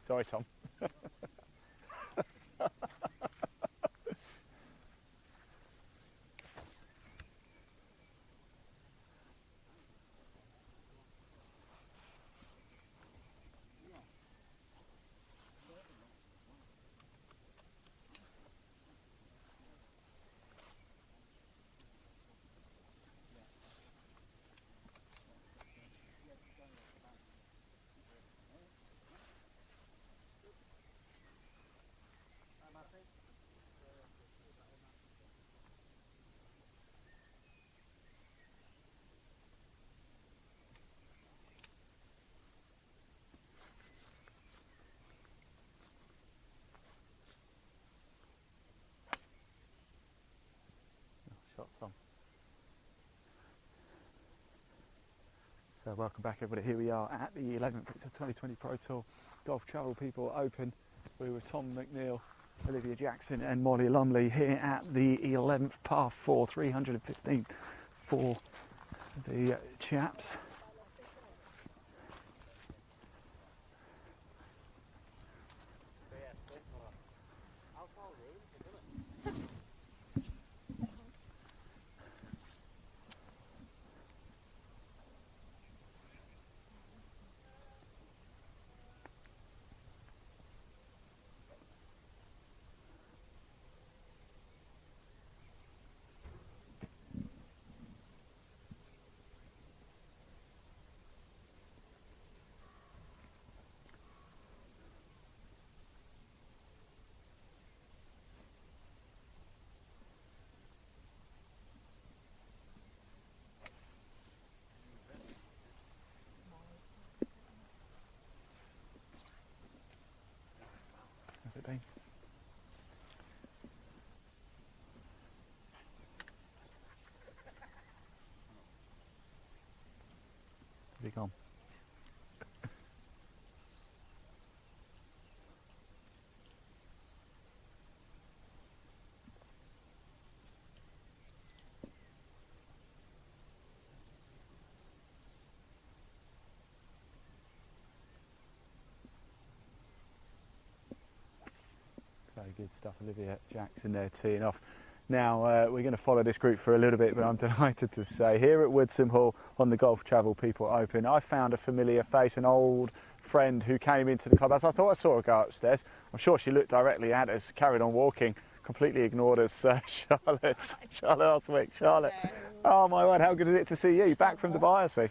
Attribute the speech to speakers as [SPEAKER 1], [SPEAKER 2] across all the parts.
[SPEAKER 1] Sorry, Tom. Shot, Tom. So welcome back everybody, here we are at the 11th, it's a 2020 Pro Tour Golf Travel People Open. We're with Tom McNeil, Olivia Jackson and Molly Lumley here at the 11th par 4, 315 for the chaps. How's it been? Has he gone? Very good stuff, Olivia Jackson there teeing off. Now we're going to follow this group for a little bit, but I'm delighted to say here at Woodsome Hall on the Golf Travel People Open, I found a familiar face, an old friend who came into the clubhouse. I thought I saw her go upstairs. I'm sure she looked directly at us, carried on walking, completely ignored us. Charlotte Oswick. Charlotte. Hello. Oh my word, how good is it to see you back from Dubai, I see.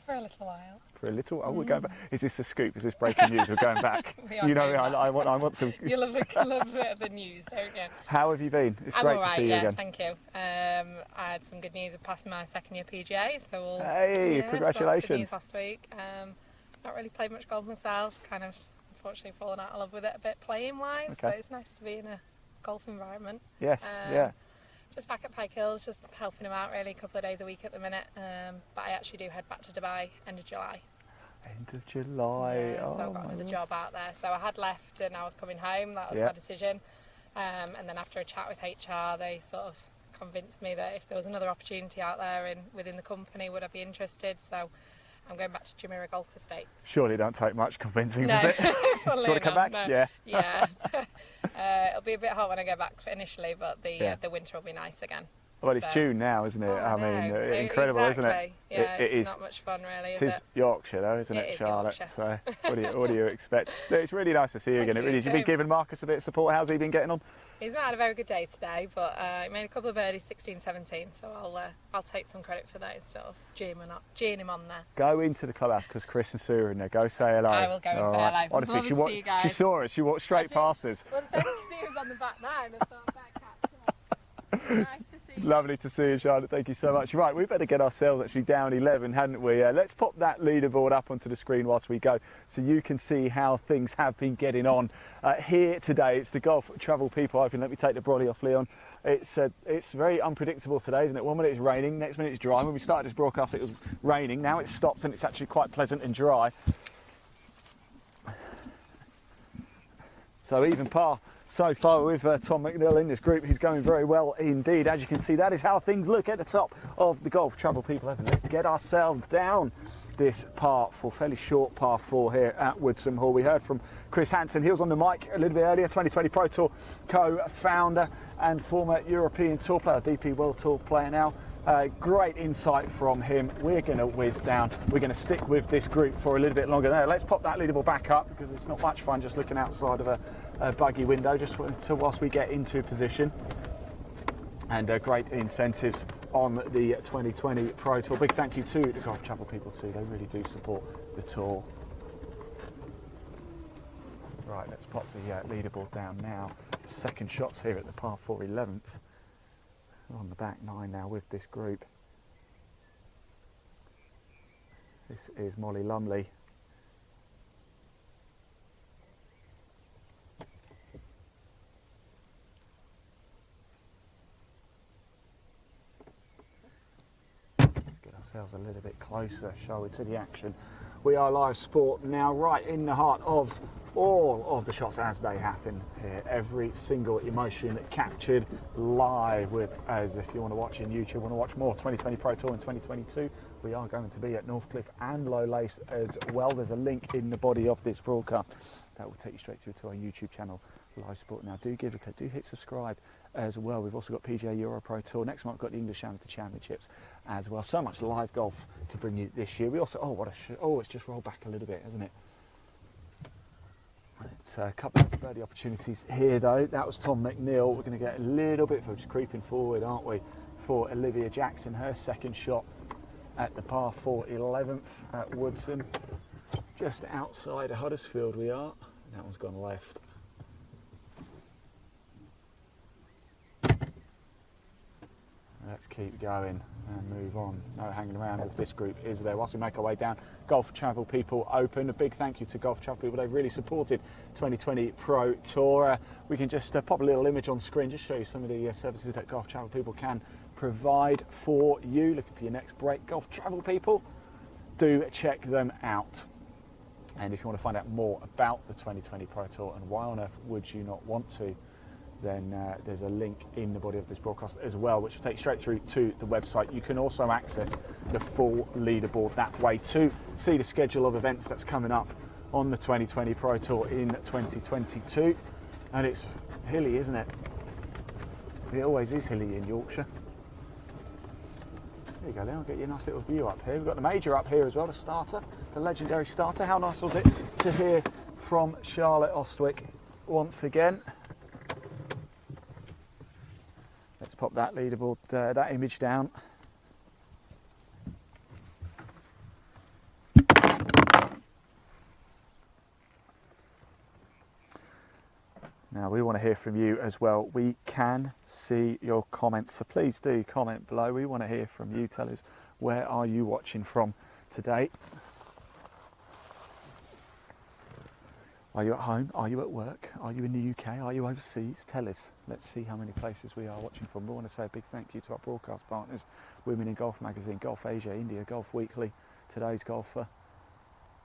[SPEAKER 2] For a little while.
[SPEAKER 1] For a little, oh, we're going back. Is this a scoop? Is this breaking news? We're going back.
[SPEAKER 2] You know,
[SPEAKER 1] I want some.
[SPEAKER 2] You love a bit of the news, don't you?
[SPEAKER 1] How have you been? It's great to see you again.
[SPEAKER 2] Thank you. I had some good news of passing my second year PGA, so we'll.
[SPEAKER 1] Hey, congratulations!
[SPEAKER 2] So that's good news last week. Not really played much golf myself. Kind of, unfortunately, fallen out of love with it a bit playing wise, but it's nice to be in a golf environment.
[SPEAKER 1] Yes, yeah.
[SPEAKER 2] Just back at Pike Hills, just helping him out really a couple of days a week at the minute. But I actually do head back to Dubai end of July.
[SPEAKER 1] End of July.
[SPEAKER 2] Yeah, so I got another job out there. So I had left and I was coming home. That was my decision. And then after a chat with HR, they sort of convinced me that if there was another opportunity out there within the company, would I be interested? So I'm going back to Jumeirah Golf Estates.
[SPEAKER 1] Surely don't take much convincing, does it? Do you want to come back?
[SPEAKER 2] No.
[SPEAKER 1] Yeah.
[SPEAKER 2] Yeah. It'll be a bit hot when I go back initially, but the winter will be nice again.
[SPEAKER 1] Well, it's June now, isn't it?
[SPEAKER 2] Oh,
[SPEAKER 1] I mean, incredible,
[SPEAKER 2] exactly.
[SPEAKER 1] isn't it?
[SPEAKER 2] Yeah,
[SPEAKER 1] it is
[SPEAKER 2] not much fun, really,
[SPEAKER 1] is it? Yorkshire, though, isn't it, Charlotte?
[SPEAKER 2] Yorkshire.
[SPEAKER 1] So, what do you expect? It's really nice to see you again. It really is. You've been giving Marcus a bit of support. How's he been getting on?
[SPEAKER 2] He's not had a very good day today, but he made a couple of birdies, 16, 17. So I'll take some credit for those. Sort of geeing him on there.
[SPEAKER 1] Go into the clubhouse because Chris and Sue are in there. Go say hello.
[SPEAKER 2] I will go and say hello.
[SPEAKER 1] Honestly, she saw us. She walked straight past us.
[SPEAKER 2] Well, the thing is, he was on the back nine. I thought that catch. Nice to see you.
[SPEAKER 1] Lovely to see you, Charlotte. Thank you so much. Right, we better get ourselves actually down 11, hadn't we? Let's pop that leaderboard up onto the screen whilst we go so you can see how things have been getting on here today. It's the Golf Travel People Open. Let me take the brolly off, Leon. It's very unpredictable today, isn't it? 1 minute it's raining, next minute it's dry. When we started this broadcast it was raining. Now it's stopped and it's actually quite pleasant and dry. So even par so far with Tom McNeil in this group. He's going very well indeed. As you can see, that is how things look at the top of the Golf Travel People Open. Let's get ourselves down this fairly short par 4 here at Woodsome Hall. We heard from Chris Hansen. He was on the mic a little bit earlier, 2020 Pro Tour co-founder and former European Tour player, DP World Tour player now. Great insight from him. We're going to whiz down. We're going to stick with this group for a little bit longer. Now, let's pop that leaderboard back up because it's not much fun just looking outside of a buggy window just whilst we get into position. And great incentives on the 2020 Pro Tour. Big thank you to the Golf Travel People too. They really do support the tour. Right, let's pop the leaderboard down now. Second shots here at the par 4 11th. On the back 9 now with this group. This is Molly Lumley. Ourselves a little bit closer, shall we, to the action. We are live sport now, right in the heart of all of the shots as they happen here. Every single emotion captured live with us. If you want to watch in YouTube, want to watch more 2020 Pro Tour in 2022, we are going to be at Northcliffe and Low Lace as well. There's a link in the body of this broadcast that will take you straight through to our YouTube channel, Live Sport. Now do give a click, do hit subscribe as well. We've also got PGA Euro Pro Tour. Next month we've got the English Amateur Championships as well. So much live golf to bring you this year. We also, it's just rolled back a little bit, hasn't it? It's a couple of birdie opportunities here though. That was Tom McNeil. We're going to get a little bit for just creeping forward, aren't we, for Olivia Jackson. Her second shot at the par 4 11th at Woodsome. Just outside of Huddersfield we are. That one's gone left. Let's keep going and move on. No hanging around with this group, is there? Whilst we make our way down, Golf Travel People Open. A big thank you to Golf Travel People. They've really supported 2020 Pro Tour. We can just pop a little image on screen, just show you some of the services that Golf Travel People can provide for you. Looking for your next break, Golf Travel People, do check them out. And if you want to find out more about the 2020 Pro Tour and why on earth would you not want to, then there's a link in the body of this broadcast as well, which will take you straight through to the website. You can also access the full leaderboard that way to see the schedule of events that's coming up on the 2020 Pro Tour in 2022. And it's hilly, isn't it? It always is hilly in Yorkshire. There you go, then I'll get you a nice little view up here. We've got the major up here as well, the starter, the legendary starter. How nice was it to hear from Charlotte Ostwick once again? Let's pop that leaderboard, that image down. Now we want to hear from you as well. We can see your comments, so please do comment below. We want to hear from you. Tell us, where are you watching from today? Are you at home? Are you at work? Are you in the UK? Are you overseas? Tell us. Let's see how many places we are watching from. We want to say a big thank you to our broadcast partners, Women in Golf Magazine, Golf Asia, India, Golf Weekly, Today's Golfer,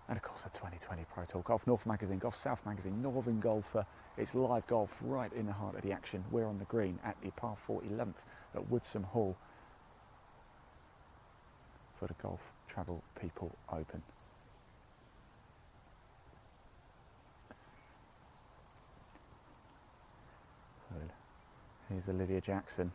[SPEAKER 1] and of course the 2020 Pro Tour, Golf North Magazine, Golf South Magazine, Northern Golfer. It's live golf right in the heart of the action. We're on the green at the par 4 11th at Woodsome Hall for the Golf Travel People Open. Here's Olivia Jackson.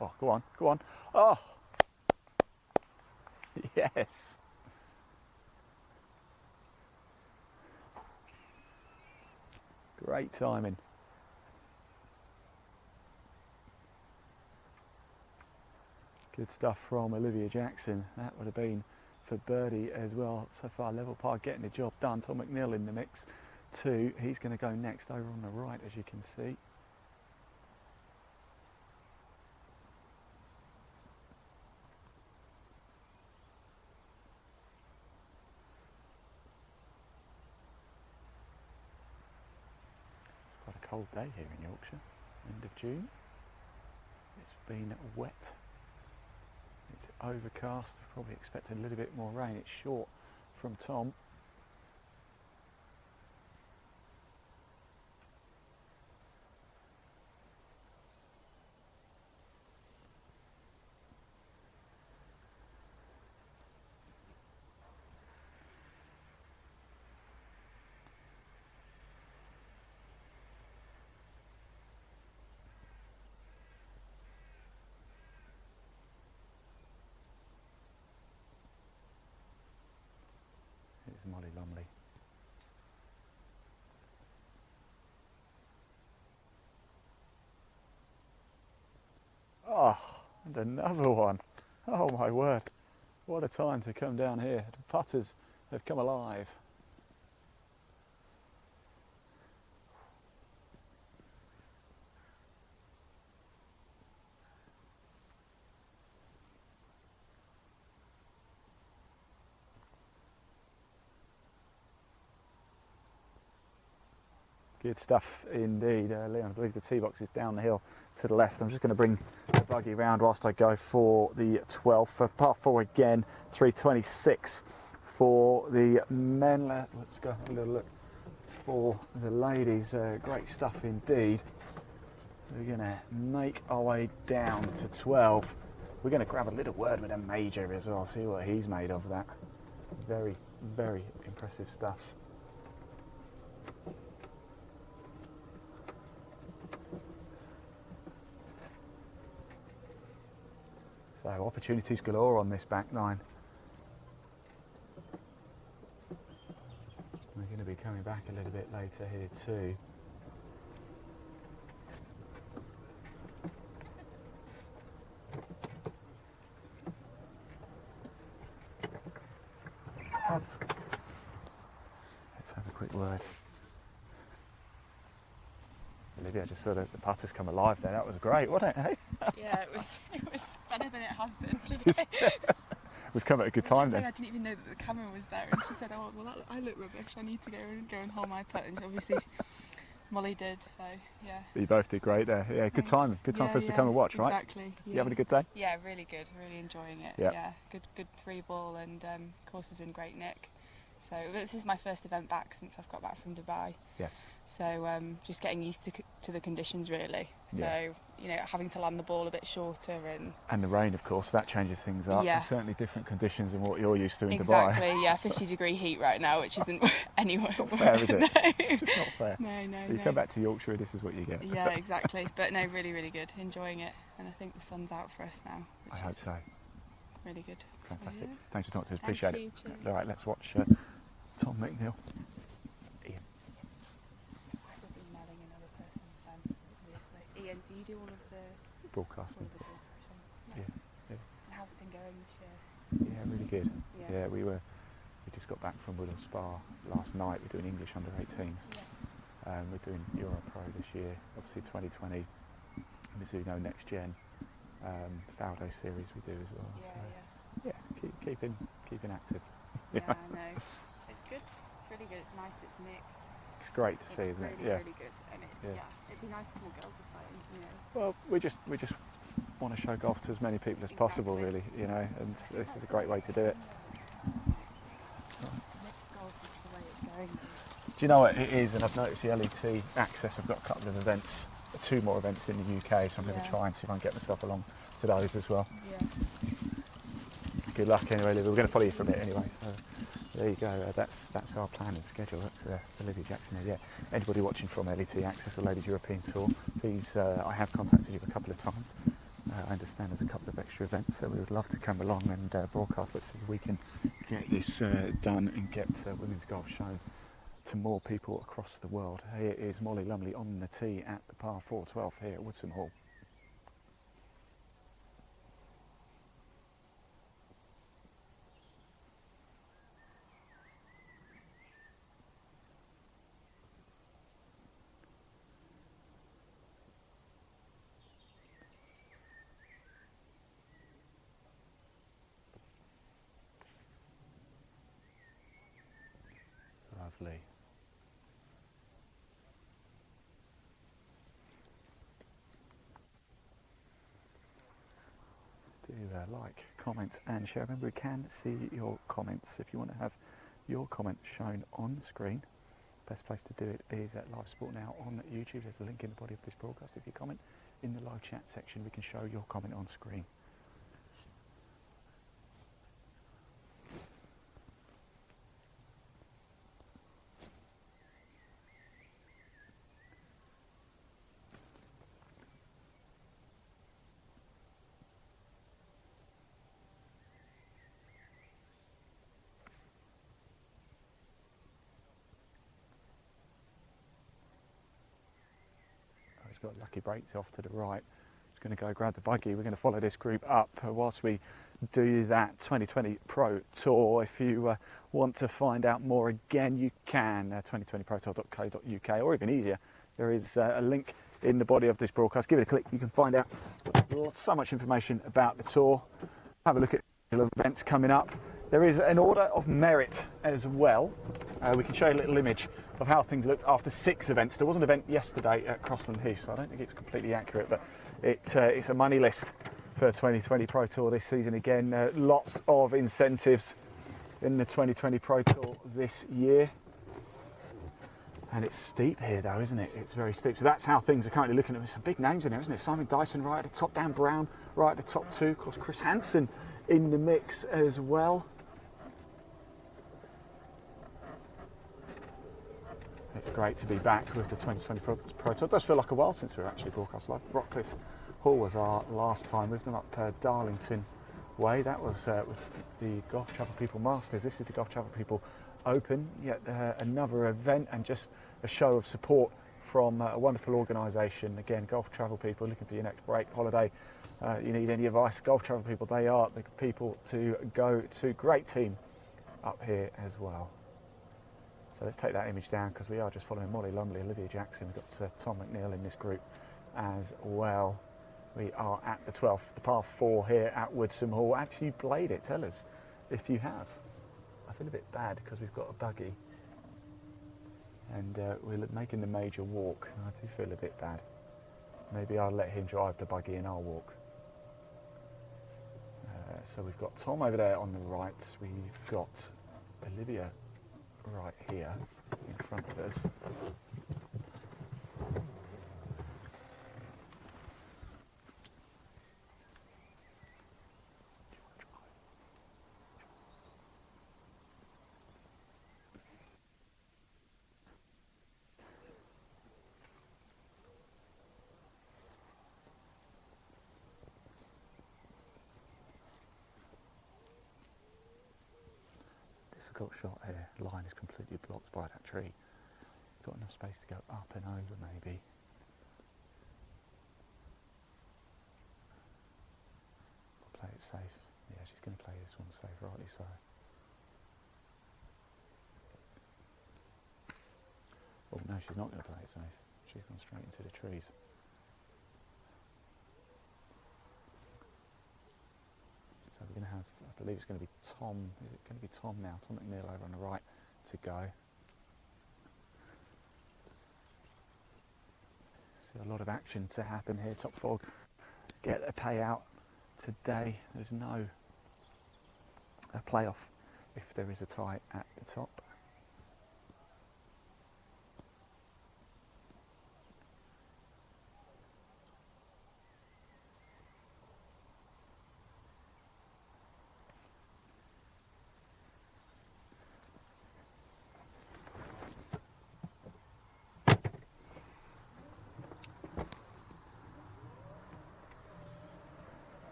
[SPEAKER 1] Oh, go on, go on. Oh, yes. Great timing. Good stuff from Olivia Jackson. That would have been for birdie as well. So far, level par getting the job done. Tom McNeil in the mix too. He's going to go next over on the right, as you can see. It's quite a cold day here in Yorkshire. End of June. It's been wet. It's overcast. Probably expecting a little bit more rain. It's short from Tom. Here's Molly Lumley. Oh, and another one. Oh my word. What a time to come down here. The putters have come alive. Good stuff indeed, Leon. I believe the tee box is down the hill to the left. I'm just going to bring the buggy round whilst I go for the 12th. For par 4 again, 326 for the men. Let's go have a little look for the ladies. Great stuff indeed. We're going to make our way down to 12. We're going to grab a little word with a major as well, see what he's made of that. Very, very impressive stuff. So opportunities galore on this back nine. We're going to be coming back a little bit later here too. Let's have a quick word. Olivia, just saw the putters come alive there. That was great, wasn't it? Hey?
[SPEAKER 2] Yeah, it was better than it has been today.
[SPEAKER 1] We've come at a good time then.
[SPEAKER 2] I didn't even know that the camera was there, and she said, "Oh, well, I look rubbish. I need to go and hold my putt." And obviously, Molly did. So yeah.
[SPEAKER 1] You both did great there. Yeah, good time. Good time for us to come and watch, right?
[SPEAKER 2] Exactly. Yeah.
[SPEAKER 1] You having a good day?
[SPEAKER 2] Yeah, really good. Really enjoying it.
[SPEAKER 1] Yeah.
[SPEAKER 2] Yeah. Good 3-ball, and course is in great nick. So this is my first event back since I've got back from Dubai.
[SPEAKER 1] Yes.
[SPEAKER 2] So just getting used to the conditions really. So
[SPEAKER 1] Yeah.
[SPEAKER 2] you know, having to land the ball a bit shorter
[SPEAKER 1] and the rain, of course, that changes things up.
[SPEAKER 2] Yeah.
[SPEAKER 1] There's certainly different conditions than what you're used to in Dubai.
[SPEAKER 2] Exactly. Yeah, 50-degree heat right now, which isn't anywhere.
[SPEAKER 1] Not fair, is it?
[SPEAKER 2] No.
[SPEAKER 1] It's just not fair.
[SPEAKER 2] No.
[SPEAKER 1] You come back to Yorkshire, this is what you get.
[SPEAKER 2] Yeah, exactly. But no, really, really good. Enjoying it, and I think the sun's out for us now. Which
[SPEAKER 1] I hope so.
[SPEAKER 2] Really good.
[SPEAKER 1] Fantastic.
[SPEAKER 2] So, yeah.
[SPEAKER 1] Thanks for talking to us. Appreciate
[SPEAKER 2] Thank
[SPEAKER 1] it.
[SPEAKER 2] you, cheers.
[SPEAKER 1] All right, let's watch Tom McNeil. Ian.
[SPEAKER 2] I was emailing another person previously. Ian, so you do all of the
[SPEAKER 1] Broadcasting.
[SPEAKER 2] Nice.
[SPEAKER 1] Yeah, yeah.
[SPEAKER 2] And how's it been going this year?
[SPEAKER 1] Yeah, really good.
[SPEAKER 2] Yeah.
[SPEAKER 1] We just got back from Woodsome Hall last night. We're doing English under 18s.
[SPEAKER 2] Yeah.
[SPEAKER 1] We're doing Euro Pro this year. Obviously 2020 Mizuno Next Gen. Faldo series we do as well.
[SPEAKER 2] Yeah,
[SPEAKER 1] So, keeping active.
[SPEAKER 2] yeah. Yeah, I know. It's good. It's really good. It's nice. It's mixed.
[SPEAKER 1] It's great to see, isn't it? Yeah.
[SPEAKER 2] Really good. And it'd be nice if more girls were playing. You know.
[SPEAKER 1] Well, we just want to show golf to as many people as possible, really. You know, and this is a great way to do it.
[SPEAKER 2] Mixed golf is the way it's going.
[SPEAKER 1] Do you know what it is? And I've noticed the LET Access. I've got a couple of events, 2 more events in the UK, so I'm going to try and see if I can get myself along to those as well.
[SPEAKER 2] Yeah.
[SPEAKER 1] Good luck anyway, Olivia. We're going to follow you from it anyway. So there you go. That's our plan and schedule. That's Olivia Jackson here. Yeah. Anybody watching from LET Access or Ladies European Tour, please. I have contacted you a couple of times. I understand there's a couple of extra events, so we would love to come along and broadcast. Let's see if we can get this done and get women's golf shown to more people across the world. Here is Molly Lumley on the tee at the par 4 12 here at Woodsome Hall. Lovely. like, comment and share. Remember, we can see your comments. If you want to have your comment shown on the screen, best place to do it is at Live Sport Now on YouTube. There's a link in the body of this broadcast. If you comment in the live chat section, we can show your comment on screen. He's got lucky brakes off to the right. He's going to go grab the buggy. We're going to follow this group up whilst we do that 2020 Pro Tour. If you want to find out more, again, you can 2020protour.co.uk, or even easier, there is a link in the body of this broadcast. Give it a click. You can find out so much information about the tour. Have a look at the events coming up. There is an order of merit as well. We can show you a little image of how things looked after 6 events. There was an event yesterday at Crossland Heath, so I don't think it's completely accurate, but it's a money list for 2020 Pro Tour this season again. Lots of incentives in the 2020 Pro Tour this year. And it's steep here though, isn't it? It's very steep. So that's how things are currently looking. There's some big names in there, isn't it? Simon Dyson right at the top, Dan Brown right at the top too. Of course, Chris Hansen in the mix as well. It's great to be back with the 2020 Pro Tour. It does feel like a while since we were actually broadcast live. Rockcliffe Hall was our last time with them up Darlington Way. That was with the Golf Travel People Masters. This is the Golf Travel People Open. Yet another event and just a show of support from a wonderful organisation. Again, Golf Travel People looking for your next break, holiday. You need any advice? Golf Travel People, they are the people to go to. Great team up here as well. So let's take that image down because we are just following Molly Lumley, Olivia Jackson. We've got Tom McNeil in this group as well. We are at the 12th, the par 4 here at Woodsome Hall. Have you played it? Tell us if you have. I feel a bit bad because we've got a buggy and we're making the major walk. I do feel a bit bad. Maybe I'll let him drive the buggy and I'll walk. So we've got Tom over there on the right. We've got Olivia right here in front of us. Difficult shot here. The line is completely blocked by that tree. Got enough space to go up and over maybe. Play it safe. Yeah, she's going to play this one safe, rightly so. Oh no, she's not going to play it safe. She's gone straight into the trees. So we're going to have, I believe it's going to be Tom, is it going to be Tom now? Tom McNeil over on the right to go. See a lot of action to happen here. Top 4 get a payout today. There's no playoff if there is a tie at the top.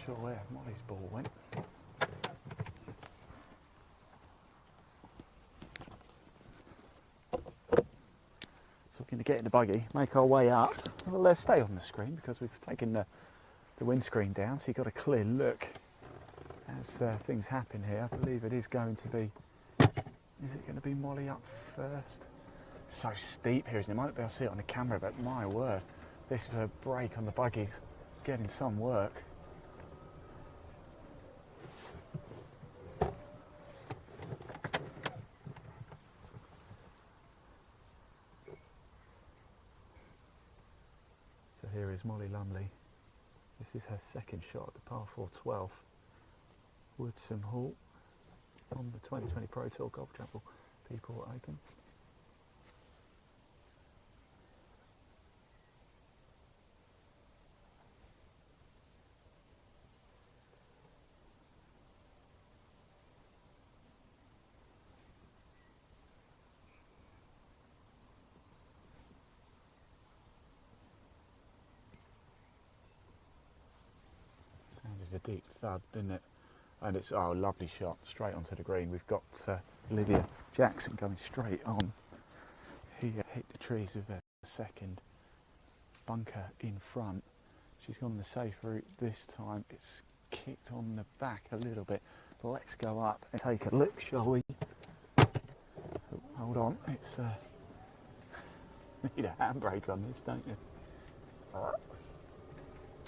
[SPEAKER 1] Sure where Molly's ball went. So we're going to get in the buggy, make our way up. Well, let's stay on the screen because we've taken the windscreen down, so you've got a clear look as things happen here. I believe it is going to be, is it going to be Molly up first? So steep here, isn't it? Might not be able to see it on the camera, but my word, this break on the buggy's getting some work. Here is Molly Lumley This is her second shot at the par 4 12. Woodsome Hall on the 2020 Pro Tour Golf Travel People Open. Sounded a deep thud, didn't it? And it's, oh, lovely shot, straight onto the green. We've got Olivia Jackson going straight on. He hit the trees with a second bunker in front. She's gone the safe route this time. It's kicked on the back a little bit. Let's go up and take a look, shall we? Oh, hold on, it's need a handbrake on this, don't you?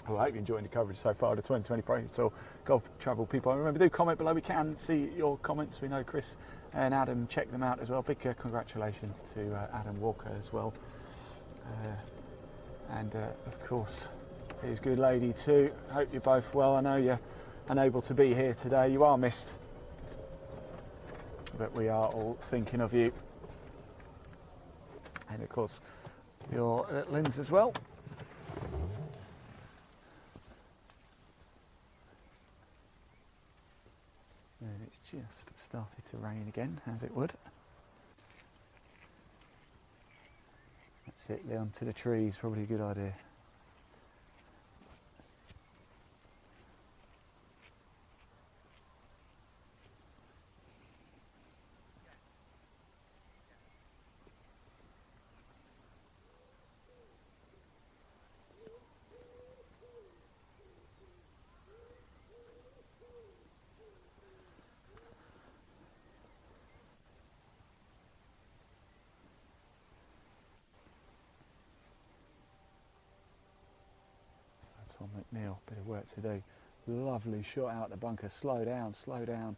[SPEAKER 1] Well, I hope you're enjoying the coverage so far of the 2020 Pro Tour Golf Travel People. Remember, do comment below. We can see your comments. We know Chris and Adam check them out as well. Big congratulations to Adam Walker as well. And of course, his good lady too. Hope you're both well. I know you're unable to be here today. You are missed. But we are all thinking of you. And of course, your Lynn's as well. And it's just started to rain again, as it would. That's it, down to the trees, probably a good idea. Tom McNeil, bit of work to do. Lovely shot out the bunker. Slow down, slow down.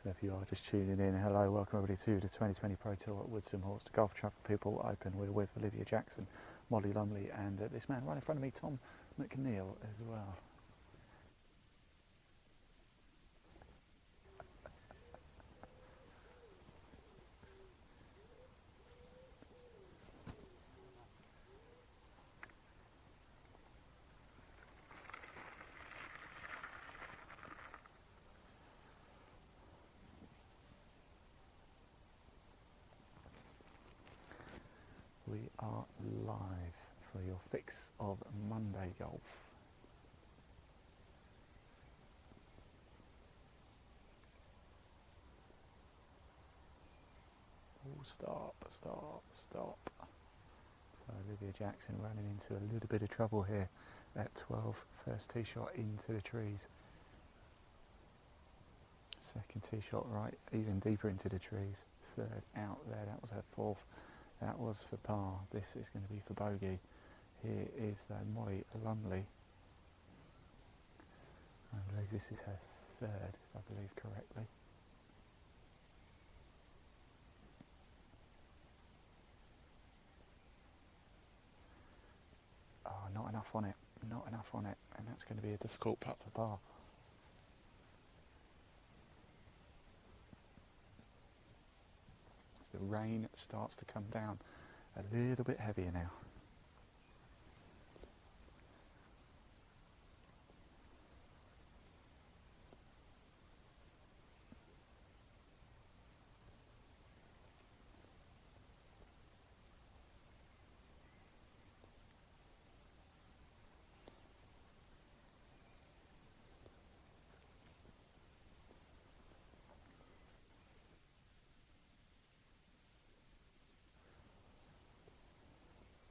[SPEAKER 1] So if you are just tuning in, hello, welcome everybody to the 2020 Pro Tour at Woodsome Hall. It's the Golf Travel People Open. We're with Olivia Jackson, Molly Lumley, and this man right in front of me, Tom McNeil, as well. We are live for your fix of Monday golf. Oh, stop, stop, stop. So Olivia Jackson running into a little bit of trouble here at 12. First tee shot into the trees. Second tee shot right, even deeper into the trees. Third out there, that was her fourth. That was for par. This is going to be for bogey. Here is Molly Lumley. I believe this is her third, if I believe correctly. Oh, not enough on it. Not enough on it. And that's going to be a difficult putt for par. The rain starts to come down a little bit heavier now.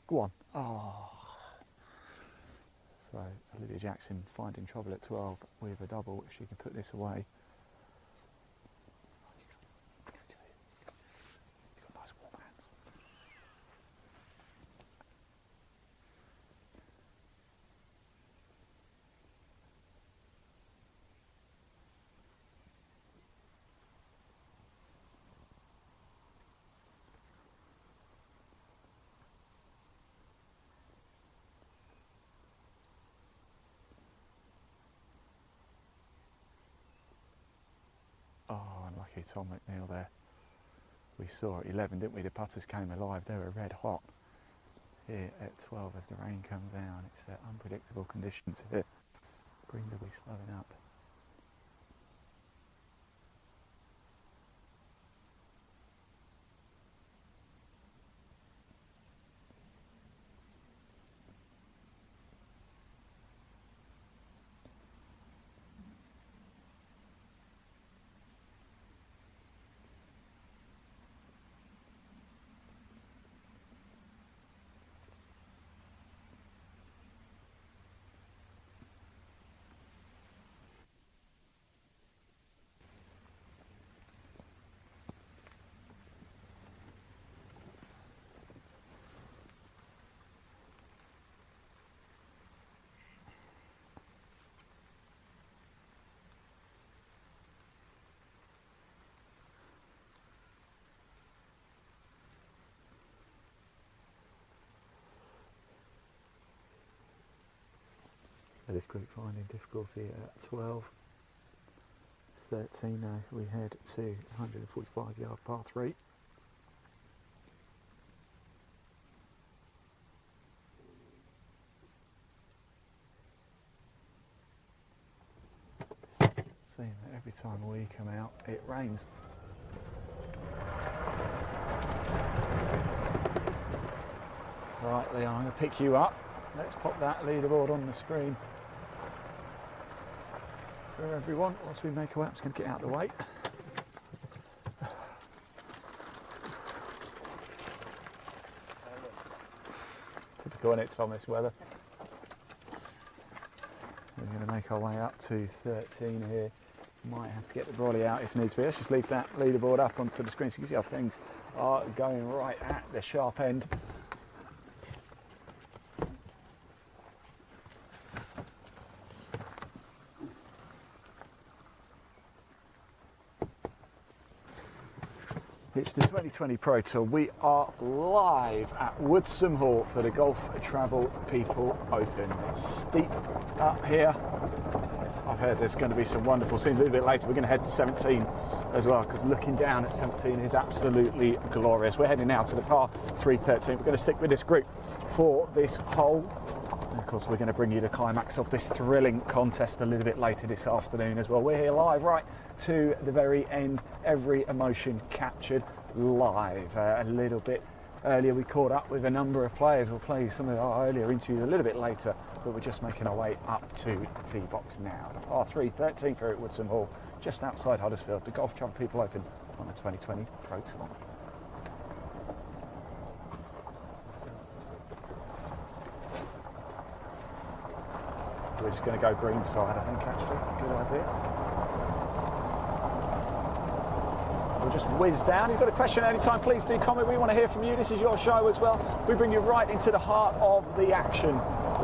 [SPEAKER 1] Go on. Oh. So Olivia Jackson finding trouble at 12 with a double if she can put this away. You've got nice warm hands. Oh, unlucky Tom McNeil there. We saw at 11, didn't we? The putters came alive. They were red hot. Here at 12 as the rain comes down. It's unpredictable conditions here. Greens will be slowing up. So this group finding difficulty at 12. 13 now we head to 145 yard par 3. Seeing that every time we come out it rains. Right, Leon, I'm going to pick you up. Let's pop that leaderboard on the screen for everyone whilst we make a way. I'm just going to get out of the way. Typical, isn't it, Tom, this weather? We're going to make our way up to 13 here. Might have to get the brolly out if needs be. Let's just leave that leaderboard up onto the screen so you can see how things are going right at the sharp end. It's the 2020 Pro Tour. We are live at Woodsome Hall for the Golf Travel People Open. It's steep up here. I've heard there's going to be some wonderful scenes. A little bit later we're going to head to 17 as well, because looking down at 17 is absolutely glorious. We're heading now to the par 313. We're going to stick with this group for this hole. And of course we're going to bring you the climax of this thrilling contest a little bit later this afternoon as well. We're here live right to the very end, every emotion captured live. A little bit earlier we caught up with a number of players. We'll play some of our earlier interviews a little bit later, but we're just making our way up to the tee box now. The par 313 here at Woodsome Hall, just outside Huddersfield, the Golf Travel People Open on the 2020 Pro Tour. We're just going to go green side, I think, actually. Good idea. We'll just whiz down. You've got a question anytime, please do comment. We want to hear from you. This is your show as well. We bring you right into the heart of the action.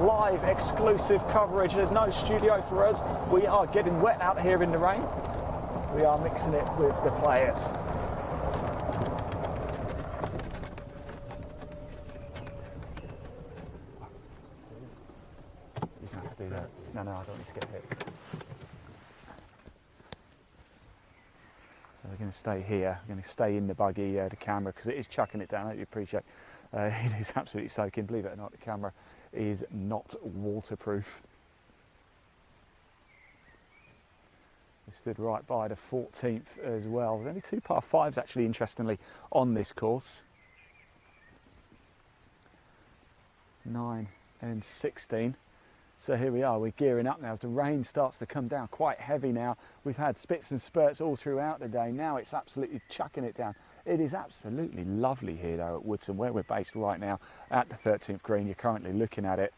[SPEAKER 1] Live, exclusive coverage. There's no studio for us. We are getting wet out here in the rain. We are mixing it with the players. No, I don't need to get hit. So we're going to stay here. We're going to stay in the buggy, the camera, because it is chucking it down. I hope you appreciate it is absolutely soaking. Believe it or not, the camera is not waterproof. We stood right by the 14th as well. There's only 2 par 5s actually, interestingly, on this course. 9 and 16. So here we are, we're gearing up now as the rain starts to come down quite heavy now. We've had spits and spurts all throughout the day. Now it's absolutely chucking it down. It is absolutely lovely here though at Woodsome, where we're based right now at the 13th green. You're currently looking at it.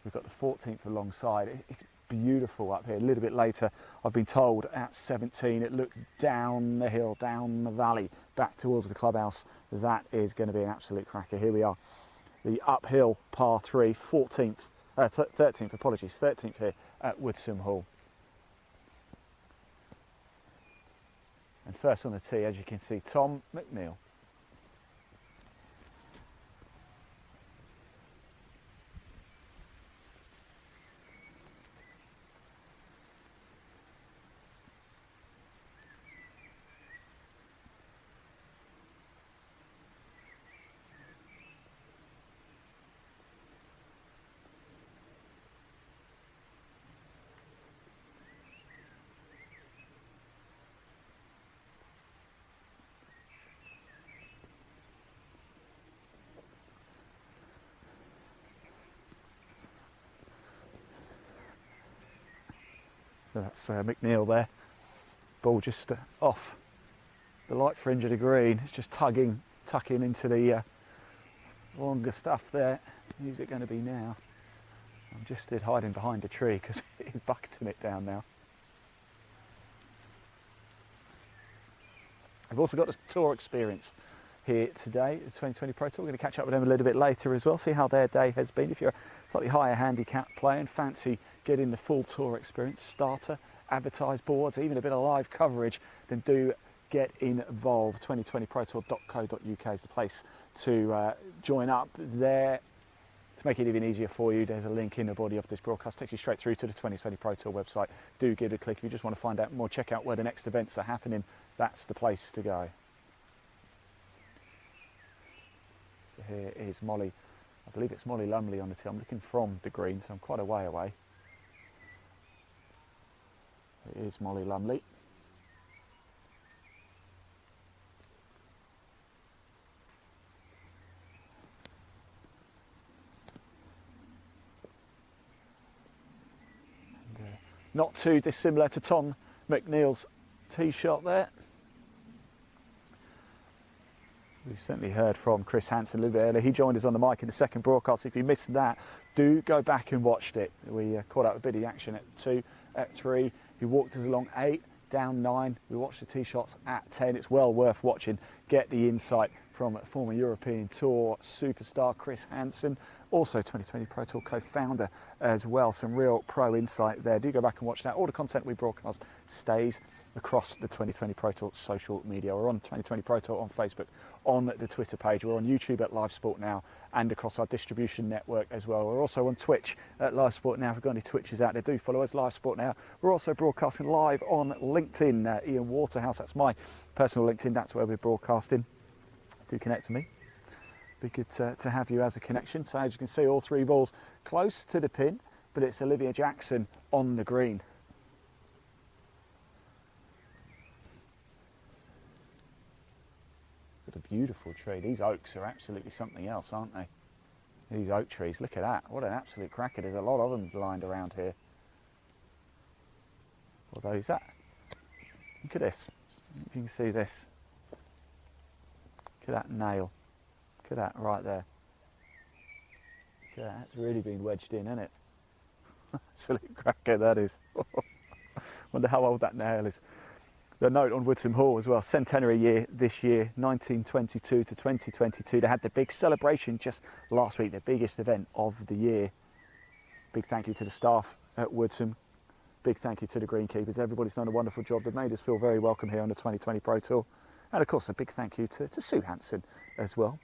[SPEAKER 1] We've got the 14th alongside. It's beautiful up here. A little bit later, I've been told at 17, it looks down the hill, down the valley, back towards the clubhouse. That is going to be an absolute cracker. Here we are, the uphill par 3, 13th, apologies, 13th here at Woodsome Hall. And first on the tee, as you can see, Tom McNeil. So that's McNeil there. Ball just off the light fringe of the green. It's just tucking into the longer stuff there. Who's it going to be now? I'm just stood hiding behind a tree because he's bucketing it down now. I've also got the tour experience here today, the 2020 Pro Tour. We're going to catch up with them a little bit later as well, see how their day has been. If you're a slightly higher handicap player and fancy getting the full tour experience, starter, advertised boards, even a bit of live coverage, then do get involved. 2020protour.co.uk is the place to join up there. To make it even easier for you, there's a link in the body of this broadcast, takes you straight through to the 2020 Pro Tour website. Do give it a click. If you just want to find out more, check out where the next events are happening, that's the place to go. So here is Molly, I believe it's Molly Lumley on the tee. I'm looking from the green, so I'm quite a way away. It is Molly Lumley. And, not too dissimilar to Tom McNeil's tee shot there. We've certainly heard from Chris Hansen a little bit earlier. He joined us on the mic in the second broadcast. If you missed that, do go back and watch it. We caught up a bit of the action at 2, at 3. He walked us along 8, down 9. We watched the tee shots at 10. It's well worth watching. Get the insight from former European Tour superstar Chris Hansen, also 2020 Pro Tour co-founder as well. Some real pro insight there. Do go back and watch that. All the content we broadcast stays across the 2020 Pro Tour social media. We're on 2020 Pro Tour on Facebook, on the Twitter page. We're on YouTube at Live Sport Now and across our distribution network as well. We're also on Twitch at Live Sport Now. If you've got any Twitchers out there, do follow us, Live Sport Now. We're also broadcasting live on LinkedIn. Ian Waterhouse, that's my personal LinkedIn. That's where we're broadcasting. Do connect to me. Be good to have you as a connection. So as you can see, all 3 balls close to the pin, but it's Olivia Jackson on the green. What a beautiful tree. These oaks are absolutely something else, aren't they? These oak trees, look at that. What an absolute cracker. There's a lot of them lined around here. Although is that? Look at this. If you can see this. Look at that nail. Look at that right there. Look at that. That's really been wedged in, isn't it? Absolute cracker that is. Wonder how old that nail is. The note on Woodsome Hall as well, centenary year this year, 1922 to 2022. They had the big celebration just last week, the biggest event of the year. Big thank you to the staff at Woodsome. Big thank you to the greenkeepers. Everybody's done a wonderful job. They've made us feel very welcome here on the 2020 Pro Tour. And of course, a big thank you to Sue Hansen as well.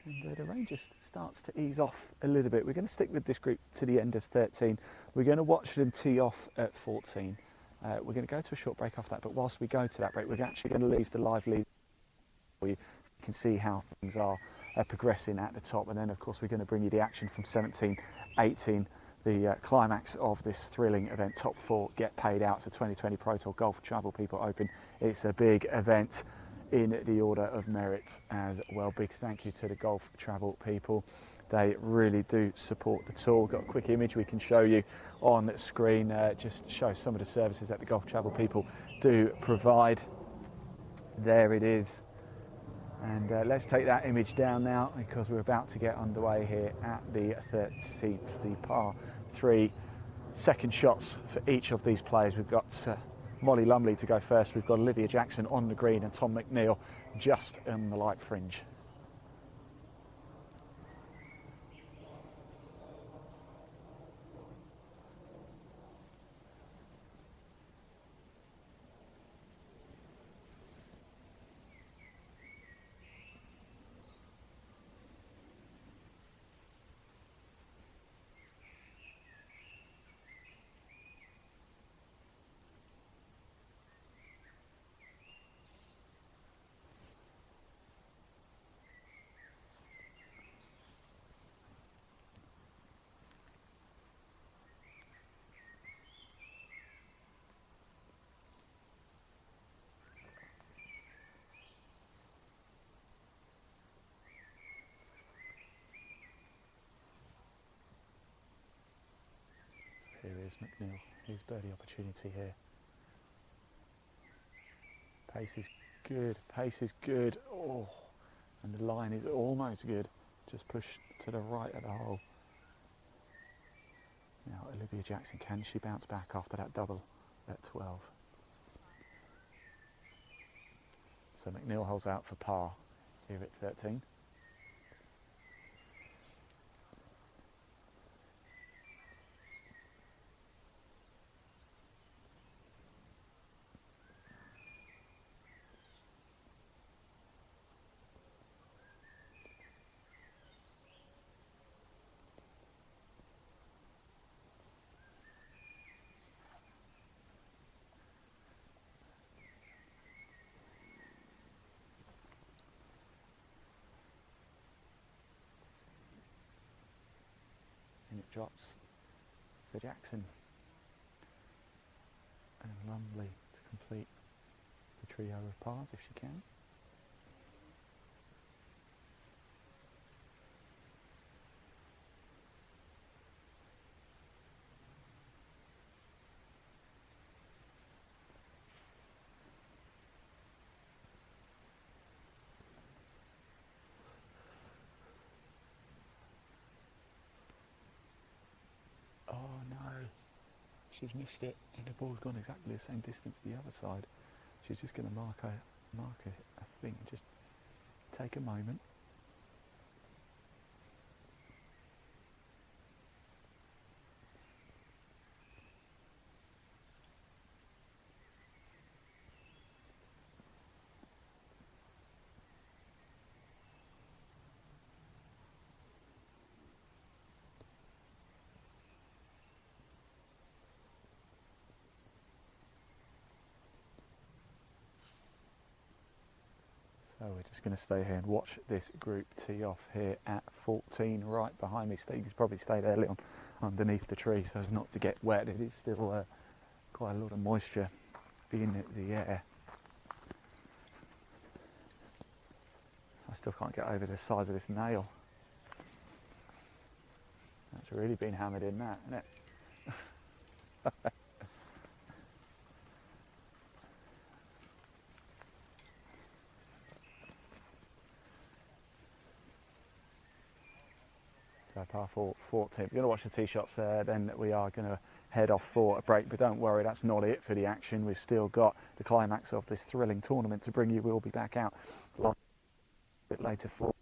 [SPEAKER 1] And the rain just starts to ease off a little bit. We're going to stick with this group to the end of 13. We're going to watch them tee off at 14. We're going to go to a short break after that, but whilst we go to that break, we're actually going to leave the live lead for you so you can see how things are progressing at the top. And then, of course, we're going to bring you the action from 17, 18, the climax of this thrilling event. Top 4 get paid out to 2020 Pro Tour Golf Travel People Open. It's a big event in the order of merit as well. Big thank you to the Golf Travel people. They really do support the tour. We've got a quick image we can show you on the screen just to show some of the services that the Golf Travel people do provide. There it is. And let's take that image down now, because we're about to get underway here at the 13th, the par 3. Second shots for each of these players. We've got Molly Lumley to go first. We've got Olivia Jackson on the green and Tom McNeil just on the light fringe. Here is McNeil, his birdie opportunity here. Pace is good, pace is good. Oh, and the line is almost good. Just pushed to the right of the hole. Now Olivia Jackson, can she bounce back after that double at 12? So McNeil holds out for par here at 13. And it drops for Jackson. And Lumley to complete the trio of pars if she can. Oh no, she's missed it, and the ball's gone exactly the same distance to the other side. She's just going to mark a thing, just take a moment. So we're just going to stay here and watch this group tee off here at 14, right behind me. Steve's probably stayed early on underneath the tree so as not to get wet. It is still quite a lot of moisture in the air. I still can't get over the size of this nail. That's really been hammered in, that, isn't it? So par 4, 14. We're going to watch the tee shots there, then we are going to head off for a break. But don't worry, that's not it for the action. We've still got the climax of this thrilling tournament to bring you. We'll be back out a bit later for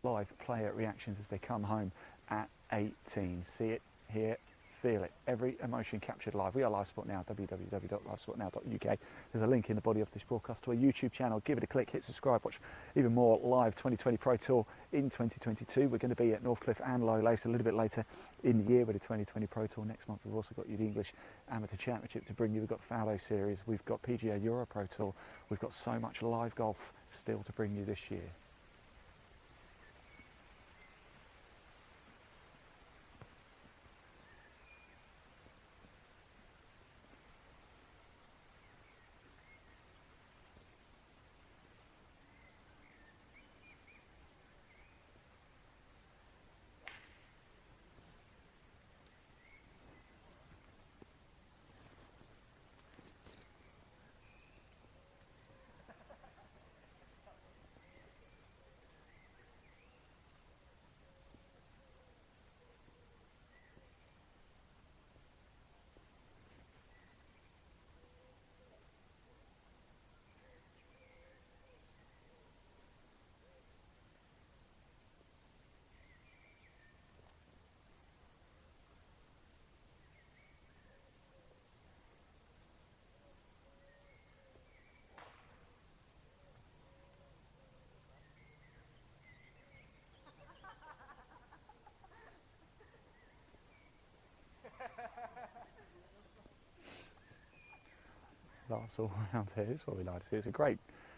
[SPEAKER 1] live player reactions as they come home at 18. See it, hear it, feel it. Every emotion captured live. We are Live Sport Now, www.livesportnow.uk. There's a link in the body of this broadcast to our YouTube channel. Give it a click, hit subscribe, watch even more live 2020 Pro Tour in 2022. We're going to be at Northcliffe and Low Lace a little bit later in the year with the 2020 Pro Tour. Next month we've also got you the English Amateur Championship to bring you. We've got Fallow Series, we've got PGA Euro Pro Tour. We've got so much live golf still to bring you this year. laughs all around here. It's what we like to see. It's a great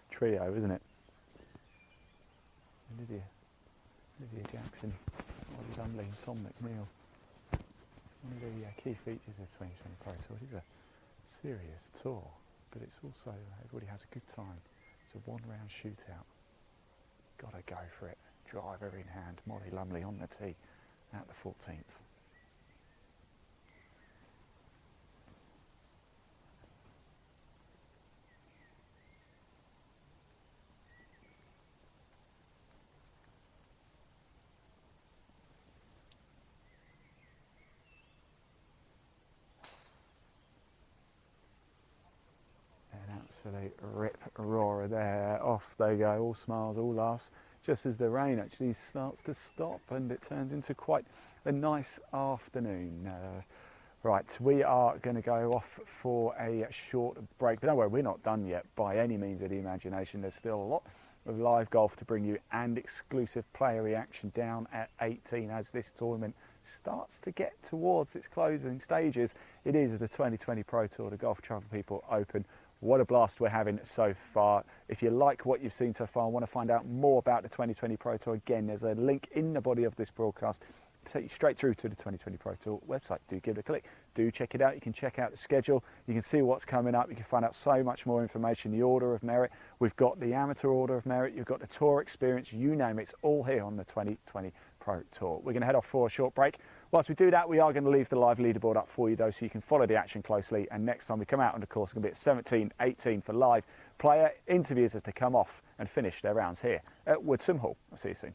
[SPEAKER 1] trio, isn't it? Olivia Jackson, Molly Lumley and Tom McNeil. It's one of the key features of the 2020 Pro Tour. It is a serious tour, but it's also, everybody has a good time. It's a one-round shootout. Gotta go for it. Driver in hand, Molly Lumley on the tee at the 14th. Absolute rip roarer there. Off they go, all smiles, all laughs, just as the rain actually starts to stop and it turns into quite a nice afternoon. Right, we are going to go off for a short break, but don't worry, we're not done yet by any means of the imagination. There's still a lot of live golf to bring you and exclusive player reaction down at 18 as this tournament starts to get towards its closing stages. It is the 2020 Pro Tour, the Golf Travel People Open. What a blast we're having so far. If you like what you've seen so far and want to find out more about the 2020 Pro Tour, again, there's a link in the body of this broadcast to take you straight through to the 2020 Pro Tour website. Do give it a click. Do check it out. You can check out the schedule. You can see what's coming up. You can find out so much more information, the Order of Merit. We've got the Amateur Order of Merit. You've got the Tour Experience. You name it. It's all here on the 2020 Pro Tour. We're going to head off for a short break. Whilst we do that, we are going to leave the live leaderboard up for you, though, so you can follow the action closely. And next time we come out on the course, it's going to be at 17, 18 for live player interviews as to come off and finish their rounds here at Woodsome Hall. I'll see you soon.